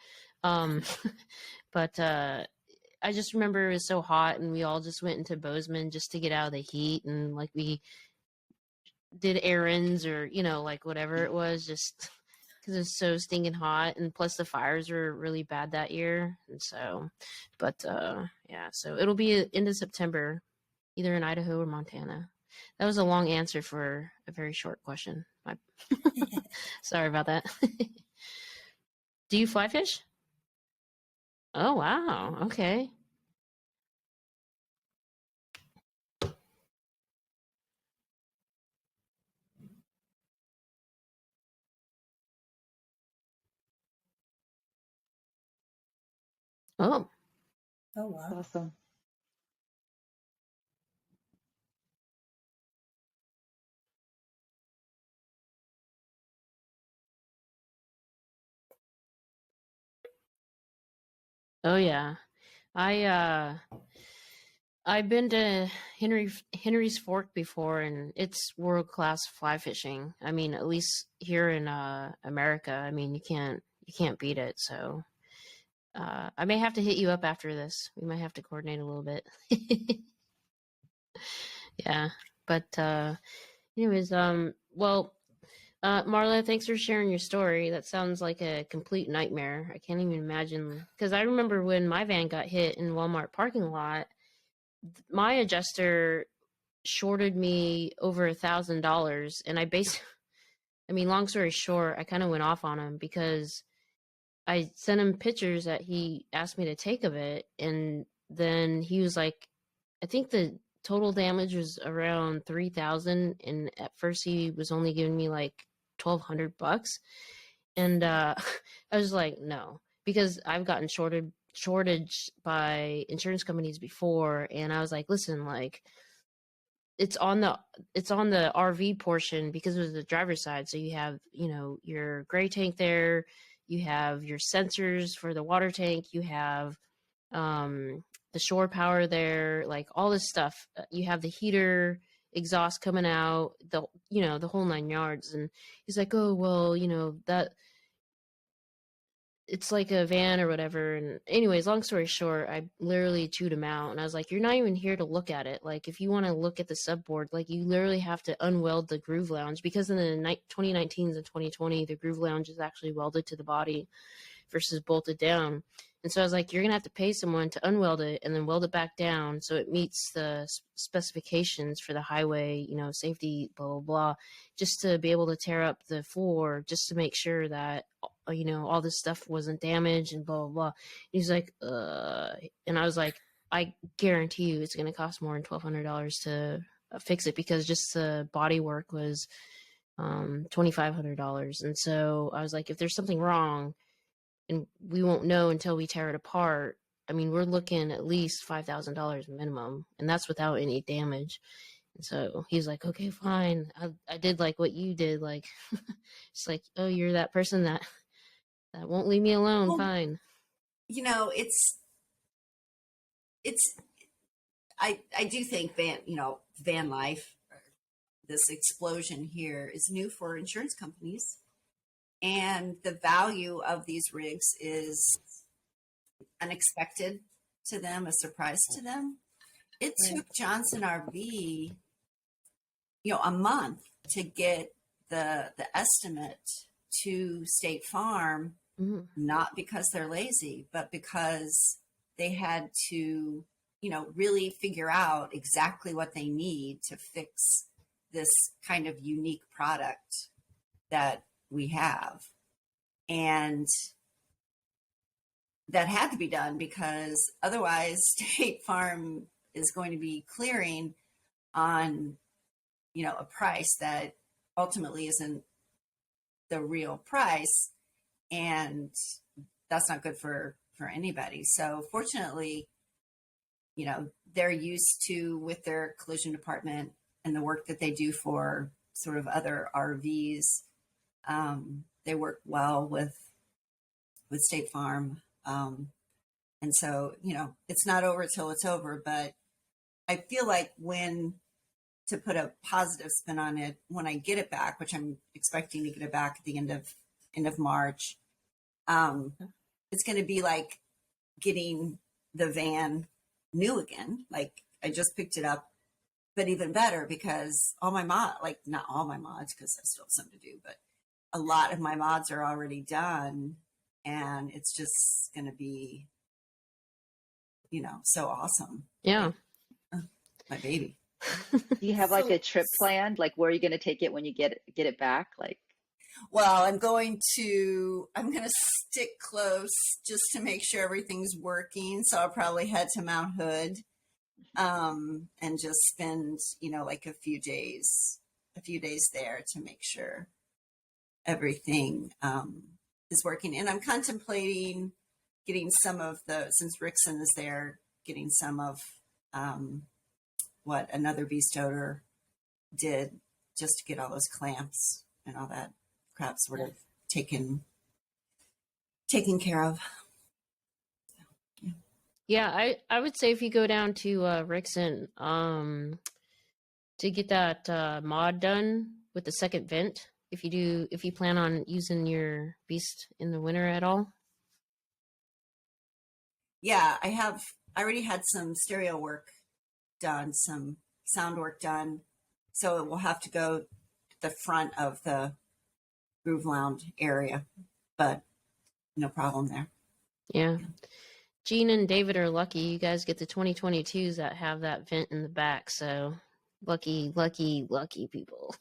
but I just remember it was so hot and we all just went into Bozeman just to get out of the heat and like we did errands or like whatever it was, just because it was so stinking hot, and plus the fires were really bad that year. And so, but yeah, so it'll be end of September, either in Idaho or Montana. That was a long answer for a very short question. Sorry about that. Do you fly fish? Oh, wow. Okay. Oh, Oh, wow. Awesome. oh yeah. I've been to Henry's Fork before, and it's world class fly fishing. I mean, at least here in America. I mean, you can't beat it. So I may have to hit you up after this. We might have to coordinate a little bit. Yeah, but anyways, well, Marla, thanks for sharing your story. That sounds like a complete nightmare. I can't even imagine, because I remember when my van got hit in Walmart parking lot, my adjuster shorted me over $1,000, and I mean, long story short, I kind of went off on him because I sent him pictures that he asked me to take of it, and then he was like, I think the total damage was around 3,000, and at first he was only giving me like $1,200, and I was like, no, because I've gotten shortage by insurance companies before, and I was like, listen, like it's on the RV portion because it was the driver's side, so you have your gray tank there, you have your sensors for the water tank, you have the shore power there, like all this stuff. You have the heater exhaust coming out, the whole 9 yards. And he's like, oh well, that it's like a van or whatever. And anyways, long story short, I literally chewed him out, and I was like, "You're not even here to look at it. Like, if you want to look at the subboard, like, you literally have to unweld the groove lounge, because in the 2019s and 2020, the groove lounge is actually welded to the body versus bolted down." And so I was like, "You're gonna have to pay someone to unweld it and then weld it back down so it meets the specifications for the highway, safety, blah blah blah, just to be able to tear up the floor, just to make sure that all this stuff wasn't damaged and blah blah blah." And he's like, and I was like, "I guarantee you, it's gonna cost more than $1,200 to fix it, because just the body work was $2,500." And so I was like, "If there's something wrong, and we won't know until we tear it apart, I mean, we're looking at least $5,000 minimum, and that's without any damage." And so he's like, "Okay, fine." I did like what you did, like, it's like, "Oh, you're that person that won't leave me alone." Well, Fine. I do think van life, this explosion here, is new for insurance companies. And the value of these rigs is unexpected to them, a surprise to them. It took Johnson RV, a month to get the estimate to State Farm, not because they're lazy, but because they had to, really figure out exactly what they need to fix this kind of unique product that we have. And that had to be done, because otherwise State Farm is going to be clearing on, a price that ultimately isn't the real price. And that's not good for anybody. So fortunately, they're used to, with their collision department and the work that they do for sort of other RVs, they work well with State Farm. And so, it's not over till it's over, but I feel like to put a positive spin on it, when I get it back, which I'm expecting to get it back at the end of March, it's going to be like getting the van new again. Like, I just picked it up, but even better, because all my not all my mods, because I still have some to do, but a lot of my mods are already done, and it's just going to be, so awesome. Yeah. My baby. Do you have like a trip planned? Like, where are you going to take it when you get it back? Like, well, I'm going to stick close just to make sure everything's working. So I'll probably head to Mount Hood, and just spend, like a few days there to make sure everything is working. And I'm contemplating getting some of since Rickson is there, getting some of what another beast owner did, just to get all those clamps and all that crap sort of taken care of. Yeah, I would say if you go down to Rickson, to get that mod done with the second vent, if you plan on using your beast in the winter at all. Yeah, I already had some stereo work done, some sound work done. So it will have to go to the front of the Groove Lounge area, but no problem there. Yeah. Gene and David are lucky. You guys get the 2022s that have that vent in the back. So lucky people.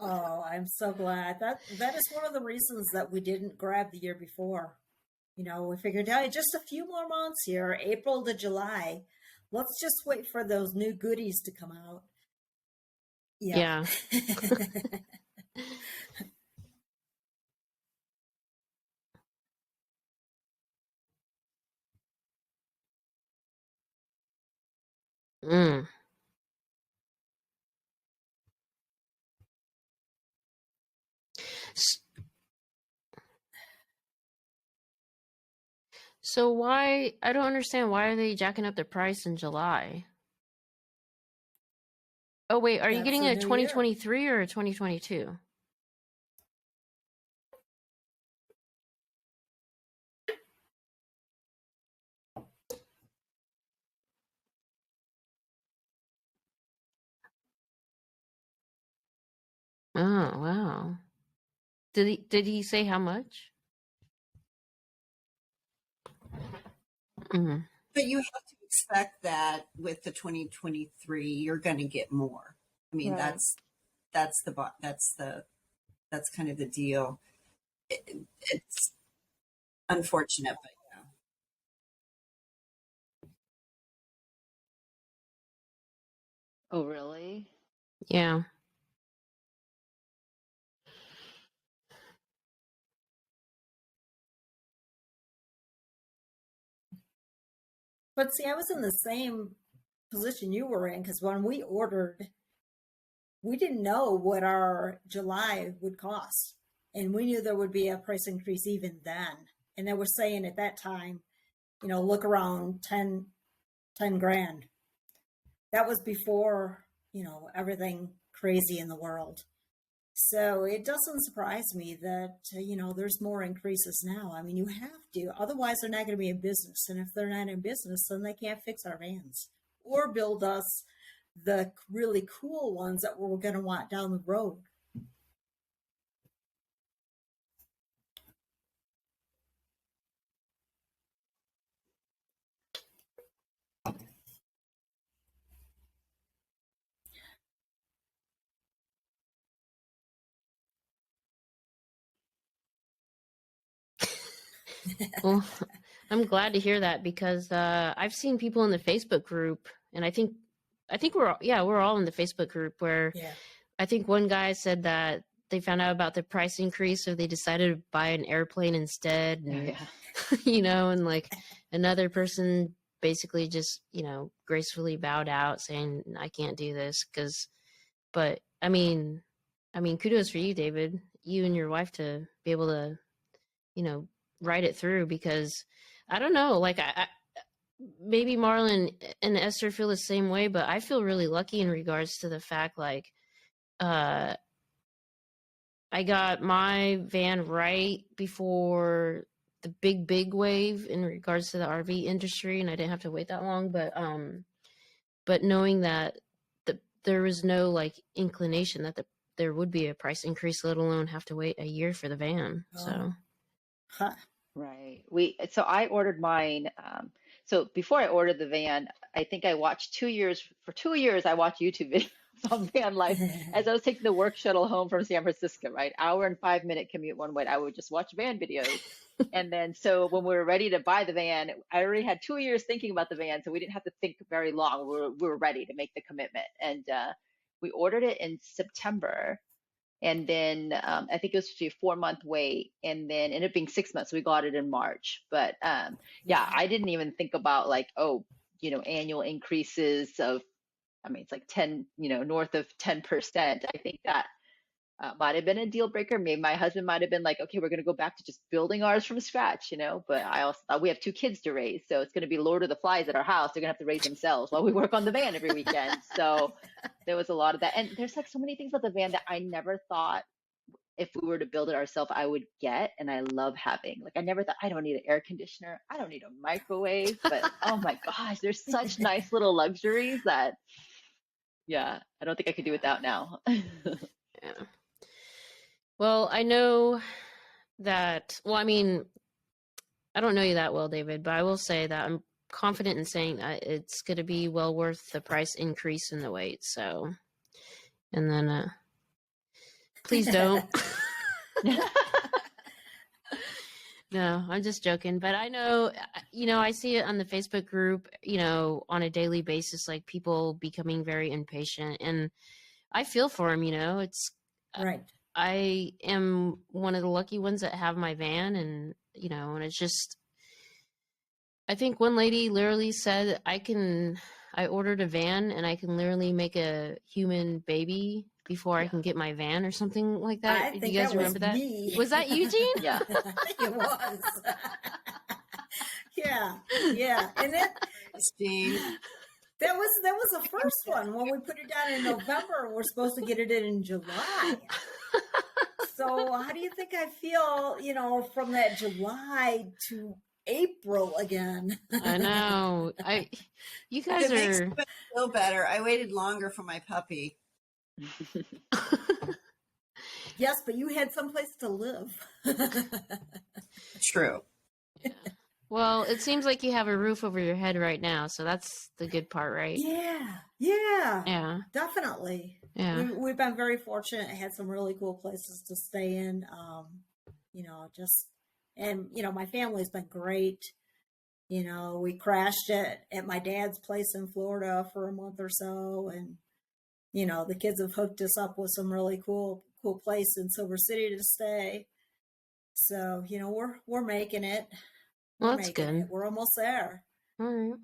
Oh, I'm so glad. That is one of the reasons that we didn't grab the year before. We figured, hey, just a few more months here, April to July. Let's just wait for those new goodies to come out. Yeah. Mm. So I don't understand, why are they jacking up the price in July? Oh wait, are you getting a 2023 or a 2022? Oh, wow. Did he say how much? Mm. But you have to expect that with the 2023, you're going to get more. I mean, Right. that's kind of the deal. It's unfortunate, but Oh, really? Yeah. But see, I was in the same position you were in because when we ordered, we didn't know what our July would cost. And we knew there would be a price increase even then. And they were saying at that time, look around 10 grand. That was before, everything crazy in the world. So it doesn't surprise me that, there's more increases now. I mean, you have to. Otherwise, they're not going to be in business. And if they're not in business, then they can't fix our vans or build us the really cool ones that we're going to want down the road. Well, I'm glad to hear that because I've seen people in the Facebook group, and I think we're all in the Facebook group where Yeah. I think one guy said that they found out about the price increase, so they decided to buy an airplane instead, and Yeah. and like another person basically just gracefully bowed out, saying I can't do this because. But I mean, kudos for you, David. You and your wife to be able to ride it through because I don't know, like I maybe Marlon and Esther feel the same way, but I feel really lucky in regards to the fact like I got my van right before the big wave in regards to the RV industry, and I didn't have to wait that long. But knowing that there was no like inclination that there would be a price increase, let alone have to wait a year for the van. So. Huh. Right. So I ordered mine. So before I ordered the van, I think I watched 2 years. For 2 years, I watched YouTube videos on van life as I was taking the work shuttle home from San Francisco, right? Hour and 5 minute commute one way. I would just watch van videos. And then so when we were ready to buy the van, I already had 2 years thinking about the van, so we didn't have to think very long. We were ready to make the commitment. And we ordered it in September. And then I think it was a 4 month wait, and then ended up being 6 months. So we got it in March. But yeah, I didn't even think about like, annual increases of, I mean, it's like 10, north of 10%. I think that might have been a deal breaker. Maybe my husband might have been like, okay, we're going to go back to just building ours from scratch, But I also thought we have 2 kids to raise. So it's going to be Lord of the Flies at our house. They're going to have to raise themselves while we work on the van every weekend. So there was a lot of that. And there's like so many things about the van that I never thought if we were to build it ourselves, I would get. And I love having, like, I never thought I don't need an air conditioner. I don't need a microwave. But oh my gosh, there's such nice little luxuries that, yeah, I don't think I could do without now. Yeah. Well, I know that, I mean, I don't know you that well, David, but I will say that I'm confident in saying that it's going to be well worth the price increase in the wait. So, and then please don't. No, I'm just joking. But I know, I see it on the Facebook group, on a daily basis, like people becoming very impatient. And I feel for them, it's Right. I am one of the lucky ones that have my van, and and it's just, I think one lady literally said I ordered a van and I can literally make a human baby before I can get my van or something like that. I Do think you guys that was remember that? me. Was that Eugene? Yeah. I think it was. Yeah. And Christine, that was the first one. When we put it down in November, we're supposed to get it in July. So how do you think I feel, from that July to April again? I know. You guys if it makes are. me feel better, I waited longer for my puppy. Yes, but you had someplace to live. True. Yeah. Well, it seems like you have a roof over your head right now, so that's the good part, right? Yeah, Yeah. definitely. Yeah. We've been very fortunate. I had some really cool places to stay in. My family's been great. We crashed at my dad's place in Florida for a month or so, and the kids have hooked us up with some really cool place in Silver City to stay. So we're making it. Well, that's good. We're almost there. All right.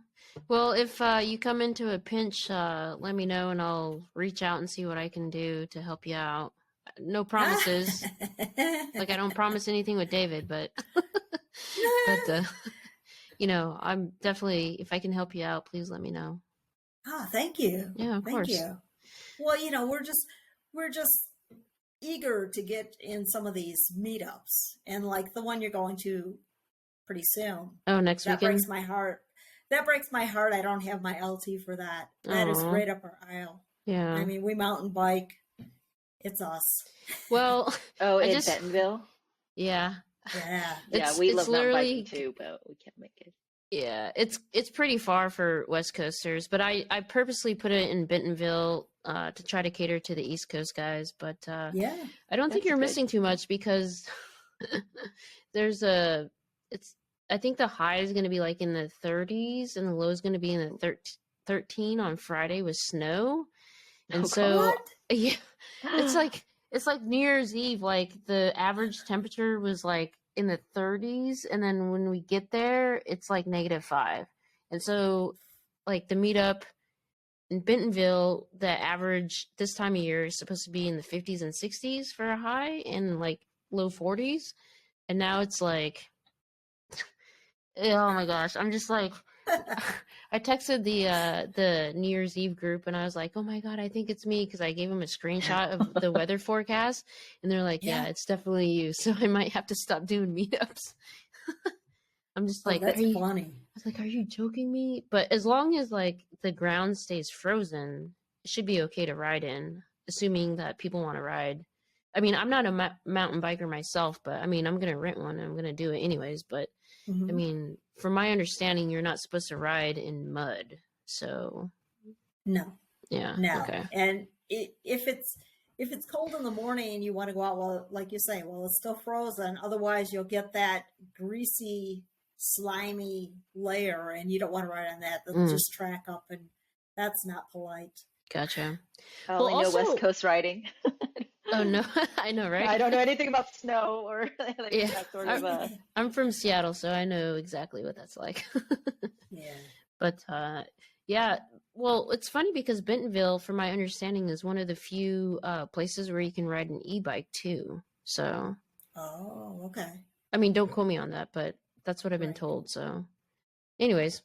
Well, if you come into a pinch, let me know and I'll reach out and see what I can do to help you out. No promises. Like I don't promise anything with David, but I'm definitely, if I can help you out, please let me know. Oh, thank you. Yeah, of course. You. Well, we're just eager to get in some of these meetups, and like the one you're going to pretty soon. Oh, next weekend? That breaks my heart. I don't have my LT for that. That is right up our aisle. Yeah. I mean, we mountain bike. It's us. Well, in Bentonville? Yeah. Yeah. We love mountain biking too, but we can't make it. Yeah, it's pretty far for West Coasters, but I purposely put it in Bentonville to try to cater to the East Coast guys. But I don't think you're missing too much because I think the high is going to be like in the 30s and the low is going to be in the 13 on Friday with snow. And yeah, it's like New Year's Eve. Like the average temperature was like in the 30s, and then when we get there, it's like -5. And so, like the meetup in Bentonville, the average this time of year is supposed to be in the 50s and 60s for a high, and like low 40s. And now it's like, oh my gosh, I'm just like, I texted the New Year's Eve group and I was like, oh my God, I think it's me, because I gave them a screenshot of the weather forecast and they're like, yeah, it's definitely you. So I might have to stop doing meetups. I'm just like, that's funny. I was like, are you joking me? But as long as like the ground stays frozen, it should be okay to ride in, assuming that people want to ride. I mean, I'm not a mountain biker myself, but I mean, I'm going to rent one and I'm going to do it anyways. But I mean, from my understanding, you're not supposed to ride in mud. So no. Okay. And if it's cold in the morning and you want to go out, well, like you say, well, it's still frozen. Otherwise, you'll get that greasy, slimy layer, and you don't want to ride on that. They'll just track up, and that's not polite. Gotcha. I only know West Coast riding. Oh no, I know, right? I don't know anything about snow or that sort of. I'm from Seattle, so I know exactly what that's like. Yeah. But well, it's funny because Bentonville, from my understanding, is one of the few places where you can ride an e-bike too. So. Oh, okay. I mean, don't quote me on that, but that's what I've been told. So, anyways,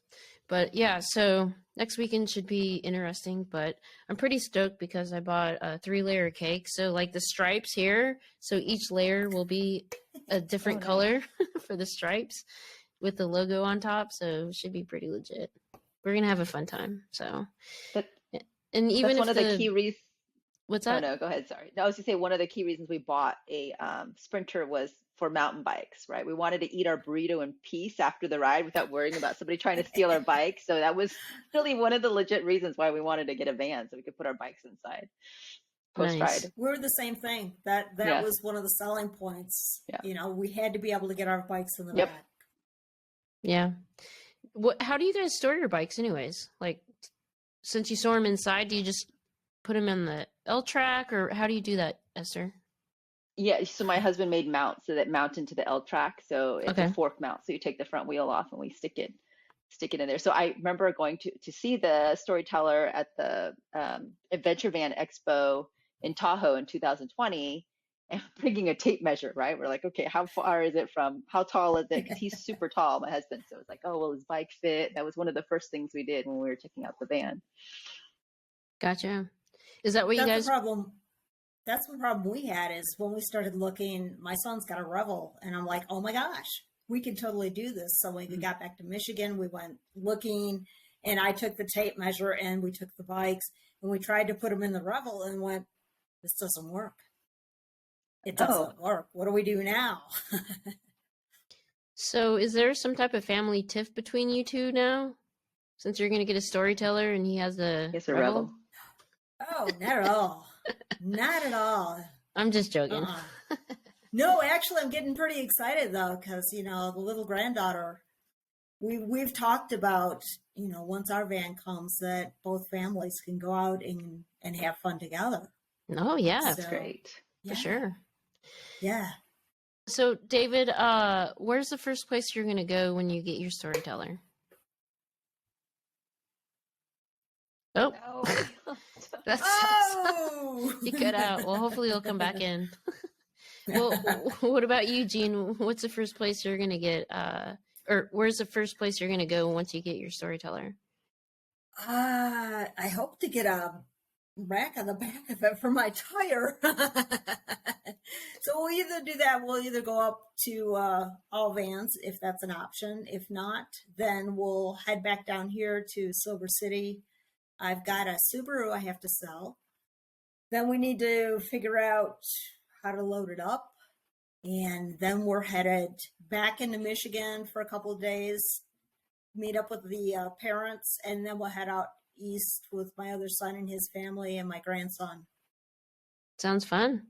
but yeah, so next weekend should be interesting, but I'm pretty stoked because I bought a 3-layer cake. So like the stripes here, so each layer will be a different color for the stripes with the logo on top. So it should be pretty legit. We're going to have a fun time. So, and even that's one of the key reasons. What's that? Oh, no, go ahead. Sorry. No, I was going to say one of the key reasons we bought a Sprinter was for mountain bikes, right? We wanted to eat our burrito in peace after the ride without worrying about somebody trying to steal our bike. So that was really one of the legit reasons why we wanted to get a van so we could put our bikes inside post-ride. Nice. We're the same thing. That was one of the selling points. Yeah. We had to be able to get our bikes in the back. Yeah. How do you guys store your bikes anyways? Like, since you store them inside, do you just put them in the L-track, or how do you do that, Esther? Yeah, so my husband made mounts that mount into the L-track. So it's a fork mount. So you take the front wheel off and we stick it in there. So I remember going to see the storyteller at the Adventure Van Expo in Tahoe in 2020 and bringing a tape measure, right? We're like, okay, how far is it from, how tall is it? Because he's super tall, my husband. So it's like, oh, will his bike fit? That was one of the first things we did when we were checking out the van. Gotcha. Is that what you guys... That's the problem we had is when we started looking, my son's got a Revel, and I'm like, oh my gosh, we can totally do this. So when we got back to Michigan, we went looking, and I took the tape measure, and we took the bikes, and we tried to put them in the Revel and went, this doesn't work. it doesn't work. What do we do now? So, is there some type of family tiff between you two now? Since you're going to get a storyteller and he has a It's a rebel? Oh, not at all. Not at all. I'm just joking. No, actually, I'm getting pretty excited though, because the little granddaughter. We've talked about once our van comes that both families can go out and have fun together. Oh, yeah. That's great. For sure. Yeah. So, David, where's the first place you're going to go when you get your storyteller? Oh, that's he cut out. Well, hopefully he'll come back in. Well, what about you, Jean? What's the first place you're going to get, or where's the first place you're going to go once you get your storyteller? I hope to get a rack on the back of it for my tire. So we'll either do that. We'll either go up to all vans if that's an option. If not, then we'll head back down here to Silver City. I've got a Subaru I have to sell. Then we need to figure out how to load it up. And then we're headed back into Michigan for a couple of days, meet up with the parents, and then we'll head out east with my other son and his family and my grandson. Sounds fun.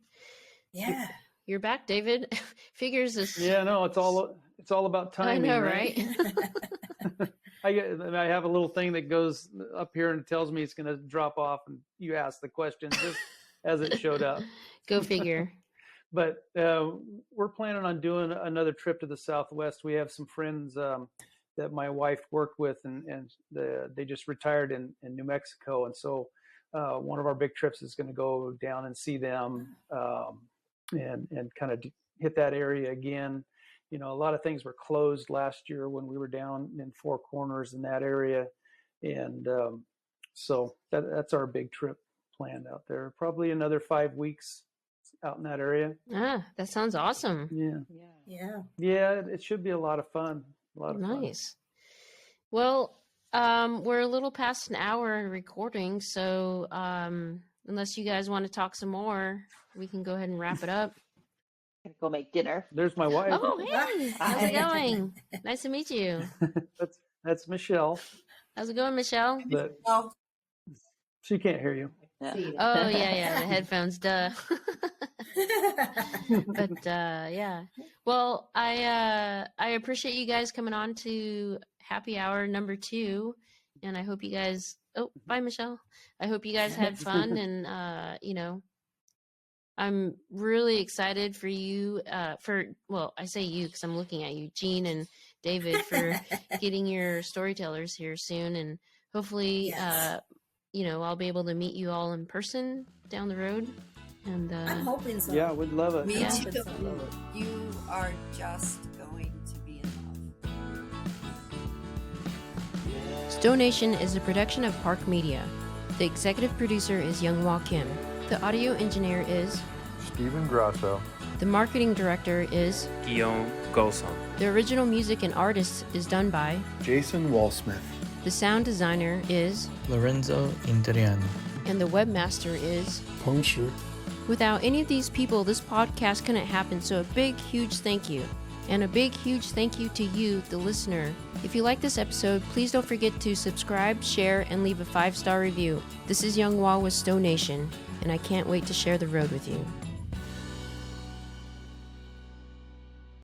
Yeah. You're back, David. Figures this. Yeah, no, it's all about timing. I know, right? I have a little thing that goes up here and tells me it's going to drop off, and you ask the question just as it showed up. Go figure. But we're planning on doing another trip to the Southwest. We have some friends that my wife worked with, and they just retired in New Mexico. And so one of our big trips is going to go down and see them and kind of hit that area again. A lot of things were closed last year when we were down in Four Corners in that area. And so that's our big trip planned out there. Probably another 5 weeks out in that area. That sounds awesome. Yeah, it should be a lot of fun. Nice. Well, we're a little past an hour recording, so unless you guys want to talk some more, we can go ahead and wrap it up. Go make dinner. There's my wife. Oh, hey, how's it going? Nice to meet you. That's Michelle. How's it going, Michelle? She can't hear you. Yeah. Oh, yeah, the headphones, duh. But yeah, well, I appreciate you guys coming on to Happy Hour number 2, and I hope you guys. Oh, bye, Michelle. I hope you guys had fun, and I'm really excited for you. I say you because I'm looking at you, Jean and David, for getting your storytellers here soon, and hopefully, I'll be able to meet you all in person down the road. And I'm hoping so. Yeah, we'd love it. Me Yeah. too. You are just going to be in love. Stonation is a production of Park Media. The executive producer is Younghwa Kim. The audio engineer is Stephen Grasso. The marketing director is Guillaume Golson. The original music and artists is done by Jason Wallsmith. The sound designer is Lorenzo Indriano. and the webmaster is Puncture. Without any of these people, this podcast couldn't happen, so a big, huge thank you. And a big, huge thank you to you, the listener. If you like this episode, please don't forget to subscribe, share, and leave a 5-star review. This is Younghwa with Stonation, and I can't wait to share the road with you.